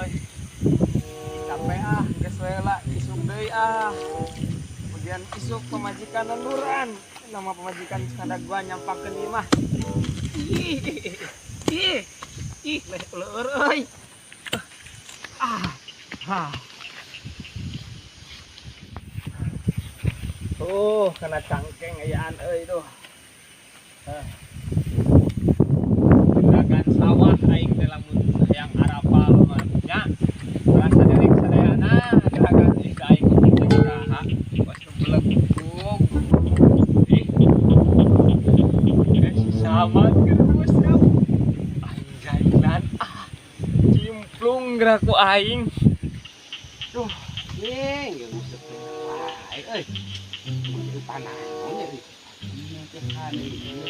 euy. Capek geus we lah isuk deui kemudian isuk pemajikan nuran. Nama pemajikan kada gua nyampakeun ieu mah. Ih. Ih. Ih, leur euy. Kena cangkeng ayaan euy tuh. Juragan sawah aing teh lamun hayang arapal mah nya. Rasa deui sadayana juragan ieu aing teh usaha pas belegug. Sama terus ya. Anjailan cimplung geraku aing. Duh, geus useup wae euy. Mun panah nya ieu. Ieu teh hari ieu.